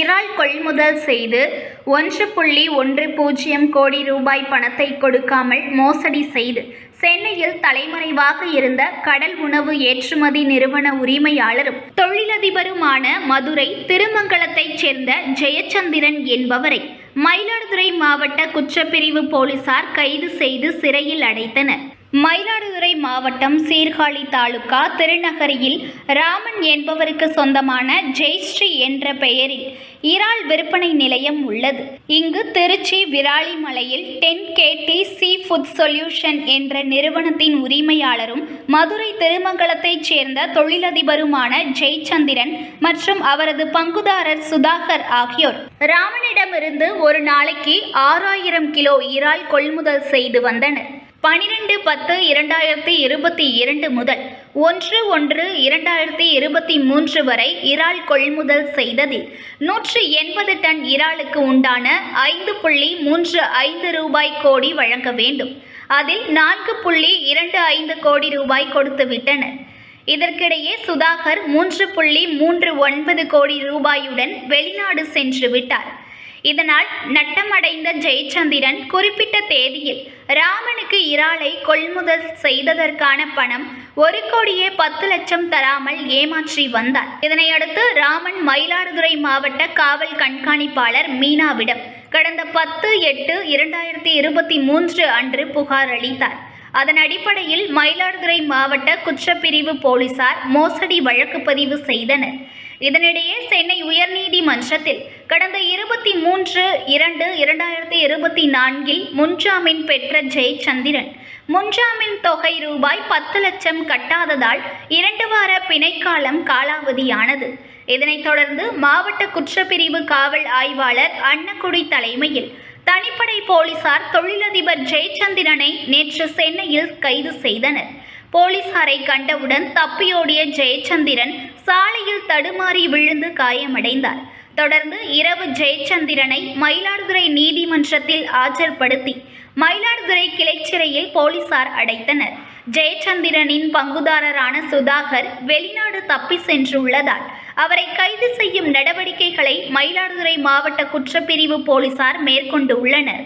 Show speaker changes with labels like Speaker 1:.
Speaker 1: இறால் கொள்முதல் செய்து 1.10 கோடி ரூபாய் பணத்தை கொடுக்காமல் மோசடி செய்து சென்னையில் தலைமறைவாக இருந்த கடல் உணவு ஏற்றுமதி நிறுவன உரிமையாளரும் தொழிலதிபருமான மதுரை திருமங்கலத்தைச் சேர்ந்த ஜெயச்சந்திரன் என்பவரை மயிலாடுதுறை மாவட்ட குற்றப்பிரிவு போலீசார் கைது செய்து சிறையில் அடைத்தனர். மயிலாடுதுறை மாவட்டம் சீர்காழி தாலுகா திருநகரியில் ராமன் என்பவருக்கு சொந்தமான ஜெயஸ்ரீ என்ற பெயரில் இறால் விற்பனை நிலையம் உள்ளது. இங்கு திருச்சி விராலிமலையில் 10KT சீ ஃபுட் சொல்யூஷன் என்ற நிறுவனத்தின் உரிமையாளரும் மதுரை திருமங்கலத்தைச் சேர்ந்த தொழிலதிபருமான ஜெயச்சந்திரன் மற்றும் அவரது பங்குதாரர் சுதாகர் ஆகியோர் ராமனிடமிருந்து ஒரு நாளைக்கு 6000 கிலோ இறால் கொள்முதல் செய்து வந்தனர். 12/10/2022 முதல் 1/1/2023 வரை இறால் கொள்முதல் செய்ததில் 180 டன் இறாலுக்கு உண்டான 5.35 ரூபாய் கோடி வழங்க வேண்டும். அதில் 4.25 கோடி ரூபாய் கொடுத்துவிட்டனர். இதற்கிடையே சுதாகர் 3.39 கோடி ரூபாயுடன் வெளிநாடு சென்று விட்டார். இதனால் நட்டமடைந்த ஜெயச்சந்திரன் குறிப்பிட்ட தேதியில் ராமனுக்கு இறாலை கொள்முதல் செய்ததற்கான பணம் 1,10,00,000 தராமல் ஏமாற்றி வந்தார். இதனையடுத்து ராமன் மயிலாடுதுறை மாவட்ட காவல் கண்காணிப்பாளர் மீனாவிடம் கடந்த 10/8/2023 அன்று புகார் அளித்தார். அதன் அடிப்படையில் மயிலாடுதுறை மாவட்ட குற்றப்பிரிவு போலீசார் மோசடி வழக்கு பதிவு செய்தனர். இதனிடையே சென்னை உயர்நீதிமன்றத்தில் கடந்த 23/2/2024 முன்ஜாமீன் பெற்ற ஜெயச்சந்திரன் முன்ஜாமீன் தொகை ரூபாய் 10 லட்சம் கட்டாததால் 2 வார பிணைக்காலம் காலாவதியானது. இதனைத் தொடர்ந்து மாவட்ட குற்றப்பிரிவு காவல் ஆய்வாளர் அன்னக்குடி தலைமையில் தனிப்படை போலீசார் தொழிலதிபர் ஜெயச்சந்திரனை நேற்று சென்னையில் கைது செய்தனர். போலீசாரை கண்டவுடன் தப்பியோடிய ஜெயச்சந்திரன் சாலையில் தடுமாறி விழுந்து காயமடைந்தார். தொடர்ந்து இரவு ஜெயச்சந்திரனை மயிலாடுதுறை நீதிமன்றத்தில் ஆஜர்படுத்தி மயிலாடுதுறை கிளைச்சிறையில் போலீசார் அடைத்தனர். ஜெயச்சந்திரனின் பங்குதாரரான சுதாகர் வெளிநாடு தப்பி சென்றுள்ளதால் அவரை கைது செய்யும் நடவடிக்கைகளை மயிலாடுதுறை மாவட்ட குற்றப்பிரிவு போலீசார் மேற்கொண்டு உள்ளனர்.